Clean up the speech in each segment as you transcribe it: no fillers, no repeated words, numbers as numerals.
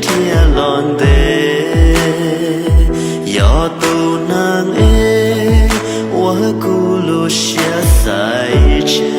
thia lon de yo tu nang e wa ku lu xia sai che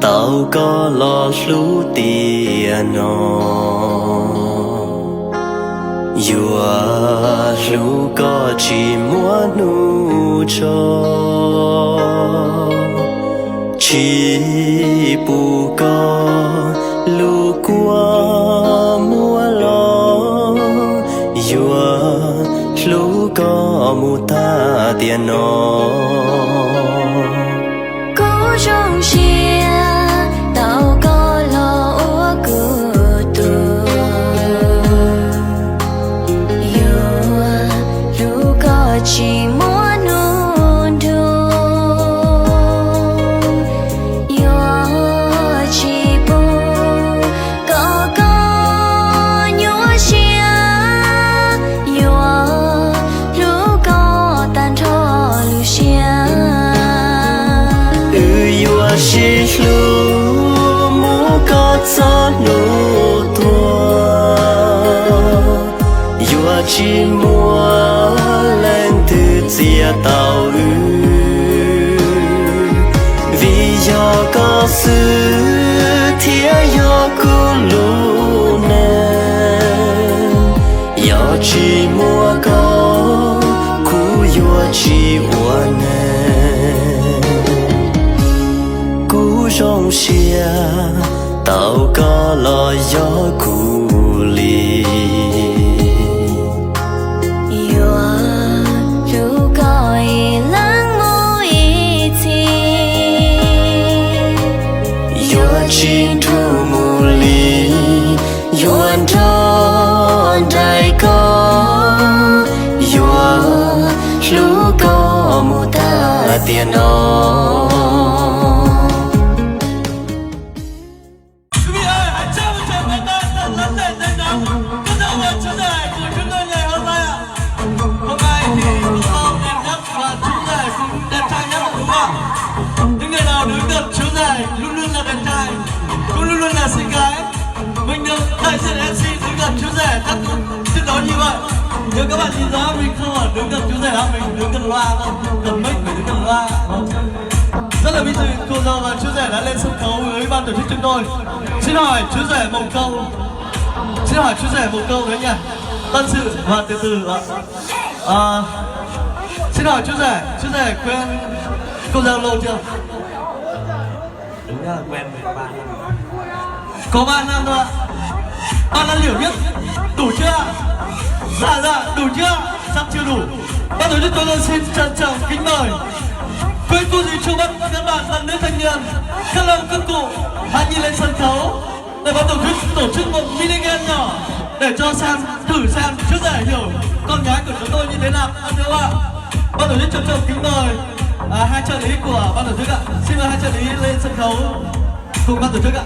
tao có lo lú tiền nó vừa lú có chỉ muốn nu cho chỉ bu có lú qua mua lo vừa lú có mu ta tiền nó cố trong chia tao có lo ua cửa tù yêu lu có chỉ muốn nôn thu yêu chỉ bu có nhua chia yêu lu có tan thọ lu chia chỉ lu mu có gió nụ tua yêu chỉ mua lên từ chia tàu vì do có sự thiệt do cu lu nên yêu chỉ mua có cu yêu chỉ uốn trong xia tao có lo gió cu li yêu lu có lắng môi chi yêu chín thu mù li yêu anh tròn đại có yêu lu có mu ta tiền nó luôn luôn là đẹp trai, cũng luôn luôn là xinh gái. Mình được đại diện MC đứng gần chú rể thắt tuyệt đối như vậy. Nếu các bạn nhìn rõ mình không ở đứng gần chú rể đâu, mình đứng gần loa thôi, gần mic phải đứng gần loa. Rất là vinh dự cô dâu và chú rể đã lên sân khấu với ban tổ chức chúng tôi. Xin hỏi chú rể một câu, xin hỏi chú rể một câu đấy nhỉ? Tân sự và từ từ ạ. Xin hỏi chú rể quen cô dâu lâu chưa? Đúng là quen 13 năm. Có 3 năm thôi ạ. 3 năm hiểu biết. Đủ chưa? Dạ đủ chưa? Chắc chưa đủ. Ban tổ chức tôi xin trân trọng kính mời quý cô dì chú bác các bạn là nữ thanh niên các lâu các cụ hãy nhìn lên sân khấu để ban tổ chức một mini game nhỏ để cho thử xem chú rể hiểu con gái của chúng tôi như thế nào, được không ạ? Ban tổ chức trân trọng kính mời hai trợ lý của ban tổ chức ạ. Xin mời hai trợ lý lên sân khấu cùng ban tổ chức ạ.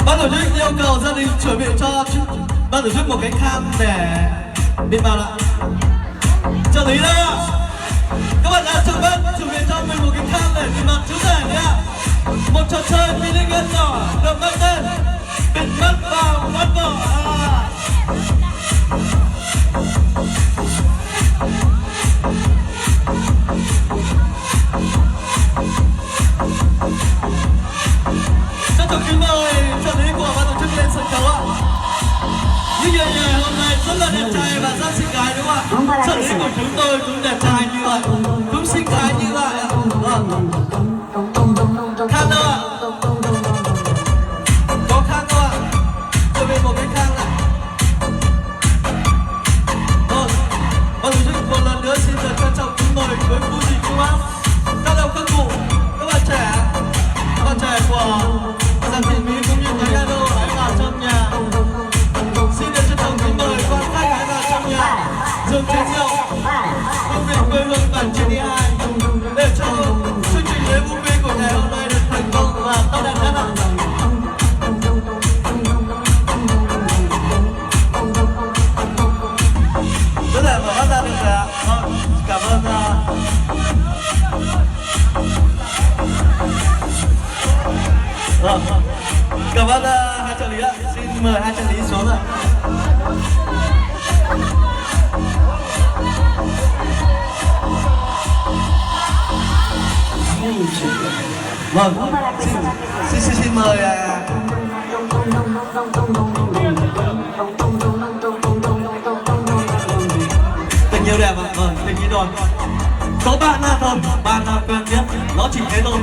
Ban tổ chức yêu cầu gia đình chuẩn bị cho ban tổ chức một cái cam để bịt vào ạ. Trợ lý đây ạ. Các bạn đã chuẩn bị cho mình một trò chơi mini game nhỏ được mang tên bịt mắt vào mắt vợ. Rất trọng kính mời trợ lý của ban tổ chức lên sân khấu ạ. Những người nhà hôm nay rất là đẹp trai và rất xinh gái đúng không ạ? Trợ lý của chúng tôi cũng đẹp trai như vậy, cũng xinh gái như vậy ạ. Khăn đâu ạ? Có khăn đâu ạ? Chuẩn bị một cái khăn ạ. Ban tổ chức một lần nữa xin được trân trọng kính mời với cô dì chú bác, các ông các cụ, các bạn trẻ của giàn thị Mỹ cũng như piano hãy vào trong nhà. Xin được trân trọng kính mời quan khách hãy vào trong nhà dừng giới thiệu công việc quê hương bản 92 để cho chương trình lễ vu quy của ngày hôm nay được thành công và tốt đẹp nhất ạ. Có thể mở mắt ra được rồi ạ. Cảm ơn. Cảm ơn hai trợ lý ạ. Xin mời hai trợ lý xuống ạ. Vâng, xin mời tình yêu đẹp ạ. Vâng, tình yêu đồn. Có bạn nào thôi, bạn nào quen biết, nó chỉ thế thôi.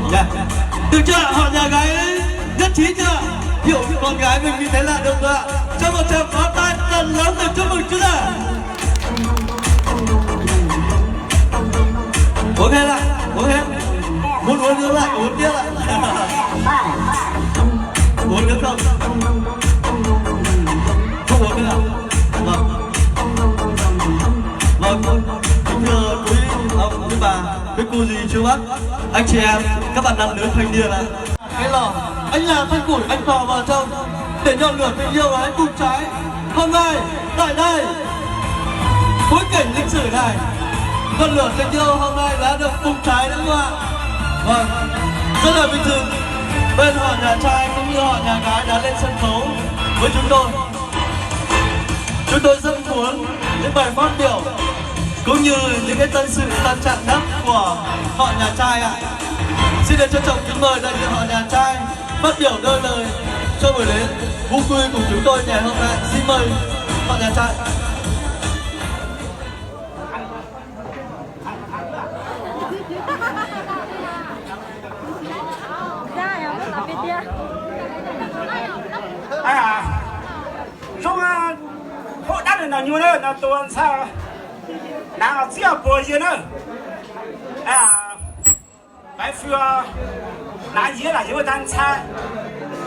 Được chưa? Họ nhà gái nhất trí chưa? Hiểu con gái mình như thế là được rồi ạ. Cho một tràng pháo tay thật lớn để chúc mừng chúng ta. Uống hết ạ, uống hết. Muốn uống nước lại, uống tiếp ạ. Uống nước không? Không uống nữa ạ. Vâng, kính thưa quý ông, quý bà, quý cô dì chú bác, anh chị em, các bạn nam nữ thanh niên ạ. Cái lò, anh làm thanh củi, anh thò vào trong để nhọn lửa tình yêu và anh cùng cháy. Hôm nay, tại đây, bối cảnh lịch sử này, ngọn lửa tình yêu hôm nay đã được bùng cháy đúng không ạ? Vâng, rất là vinh dự bên họ nhà trai cũng như họ nhà gái đã lên sân khấu với chúng tôi. Chúng tôi rất muốn những bài phát biểu cũng như những cái tâm sự tâm trạng nhất của họ nhà trai ạ. Xin được trân trọng kính mời đại diện họ nhà trai phát biểu đôi lời cho buổi lễ vu quy của chúng tôi ngày hôm nay. Xin mời họ nhà trai. Chúng họ đã được nào như thế nào tuần sao nào chia bồi gì nữa cái phía là gì là như đang猜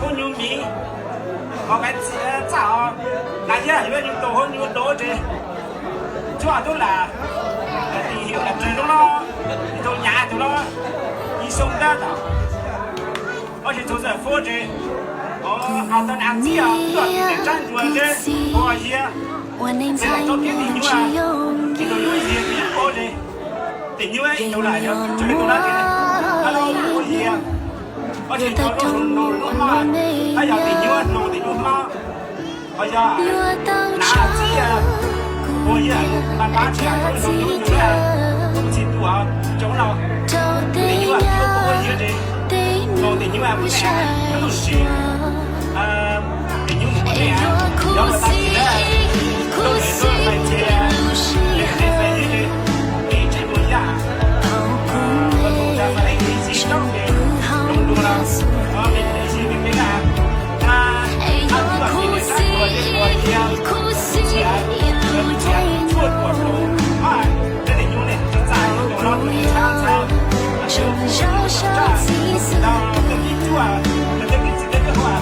không như mỹ có cái chảo là gì là như tổ không như đồ chứ chú à tôi là thì hiểu là chuyện đó tôi nhà tôi đó đi sống ra đó ở trên chỗ giờ phố chứ họ tên ăn gì à tôi để tranh đùa chứ có gì à thế là tôi biết tình yêu à thì tôi nói gì thì có gì tình yêu ấy đâu lại được cho nên tôi nói thế này alo có gì à ở trên chỗ đó nó mà bây giờ tình yêu nó tình yêu mà bây giờ nào gì à có gì à bạn bán trẻ nó yêu chứ là chỉ đùa chỗ nào tình yêu à có gì đi nó tình yêu à bữa nay nó xì tình yêu một cái đó là ta chỉ là tôi phải chia để phải đi đi chơi buổi dạ và cũng đã phải đi gì đâu để đúng đúng là mình để gì mình biết là anh vẫn đi để sang của đi của kia chỉ là chuột của tôi để tình yêu này chúng ta có nó cũng sao sao đó cái gì chua cái gì cái hoa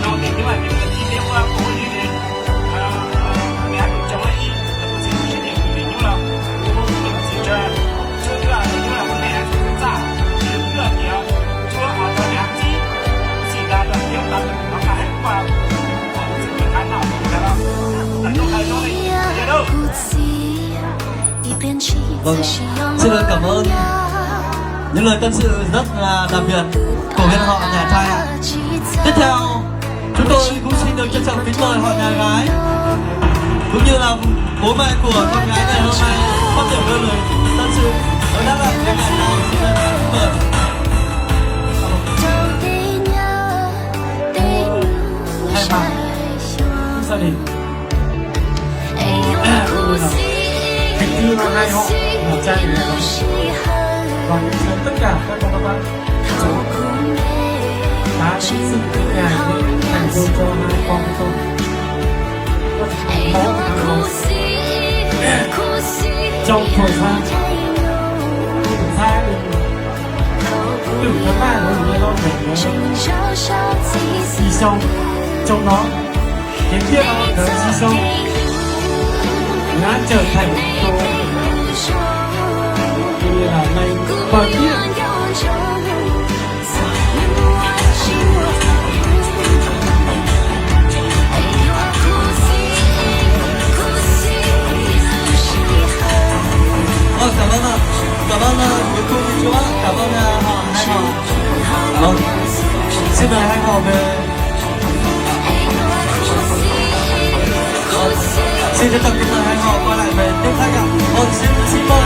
nó tình yêu là những cái gì liên quan của gì đấy mẹ cũng chẳng ai cũng chỉ có chuyện tình yêu là cũng chỉ cho cái là tình yêu là con mẹ chúng ta chỉ là nhiều chúa họ cho mẹ chi chỉ là được nhiều là nó cả hết qua chỉ cần cái nào cũng được là nó hay nói vậy đâu. Vâng, xin cảm ơn những lời tâm sự rất là đặc biệt của bên họ nhà trai ạ. Tiếp theo chúng tôi cũng xin được trân trọng kính mời họ nhà gái cũng như là bố mẹ của con gái ngày hôm nay phát biểu đôi lời tâm sự đối đáp lại với ngày này. Xin mời. Hai bà gia đình hình như là hai họ là cha mẹ và những tất cả các con các bạn đã sức những ngày để thành công cho hai con tôi trong thời gian từ tháng 3 đến nó phải đi sâu trong nó đến kia nó tới đi sâu đã trở thành tôi như là này bờ kia Cảm ơn quý cô chú chú, cảm ơn họ hai họ. Vâng, xin mời hai họ về. Xin trân trọng kính mời hai họ quay lại về tiếp khách ạ. Vâng, xin mời.